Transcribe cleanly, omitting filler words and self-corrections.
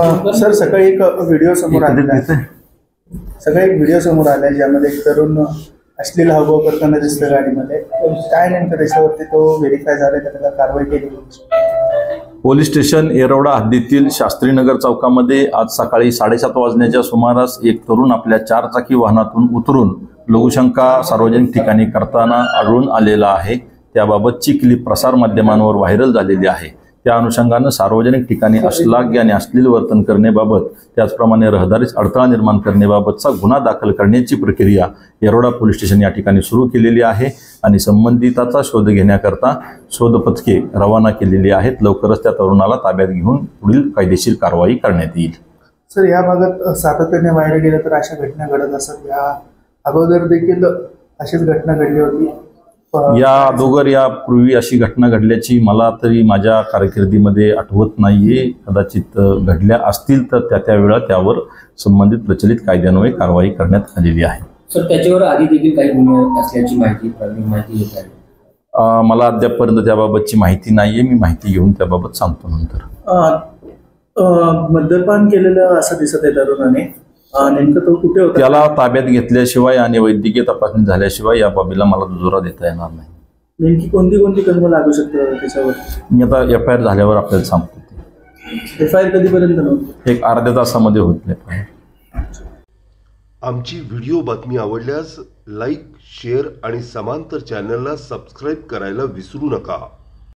Sir सकाळी एक video समोर आलेला आहे. सकाळी एक व्हिडिओ समोर आला आहे ज्यामध्ये एक तरुण अश्लील हावभाव करताना दिसतं गाडीमध्ये. काय नेमकं त्याच्यावरती तो व्हेरीफाय झाला का, त्याला कारवाई केली? पोलीस स्टेशन येरवडा हद्दीतील शास्त्रीनगर चौकामध्ये आज सकाळी 7:30 वाजण्याच्या सुमारास एक तरुण आपल्या 4 चाकी वाहनातून उतरून लघुशंका सार्वजनिक ठिकाणी करताना आढळून आलेला आहे. त्याबाबतची क्लिप प्रसारमाध्यमांवर व्हायरल झालेली आहे. त्या अनुषंगानं सार्वजनिक ठिकाणी अश्लाघ्य आणि अश्लील वर्तन करण्याबाबत, त्याचप्रमाणे रहदारीस अडथळा निर्माण करण्याबाबतचा गुन्हा दाखल करण्याची प्रक्रिया येरवडा पोलीस स्टेशन या ठिकाणी सुरू केलेली आहे आणि संबंधिताचा शोध घेण्याकरता शोध पथके रवाना केलेली आहेत. लवकरच त्या तरुणाला ताब्यात घेऊन पुढील कायदेशीर कारवाई करण्यात येईल. सर, या भागात सातत्याने व्हायरल गेलं तर अशा घटना घडत असतात. या अगोदर देखील अशीच घटना घडली होती. या अगोदर यापूर्वी अशी घटना घडल्याची मला तरी माझ्या कारकिर्दीमध्ये आठवत नाहीये. कदाचित घडल्या असतील तर त्या वेळा त्यावर संबंधित प्रचलित कायद्यान्वये कारवाई करण्यात आलेली आहे. सर, त्याच्यावर आधी देखील काही गुन्हे असल्याची माहिती येत आहे. मला अद्यापपर्यंत त्याबाबतची माहिती नाहीये. मी माहिती घेऊन त्याबाबत सांगतो नंतर. मद्यपान केलेलं असं दिसत आहे तरुणाने. नेमकं तो कुठे होता? त्याला ताब्यात घेतल्याशिवाय आणि वैद्यकीय तपासणी झाल्याशिवाय या बाबीला मला दुजोरा देता येणार नाही. नेमकी कोणती कलम लागू शकतं त्याच्यावर? मी आता FIR झाल्यावर आपल्याला सांगतो. FIR कधीपर्यंत नव्हतं? एक अर्ध्या तासामध्ये होत नाही. आमची व्हिडिओ बातमी आवडल्यास लाईक, शेअर आणि समांतर चॅनलला सबस्क्राईब करायला विसरू नका.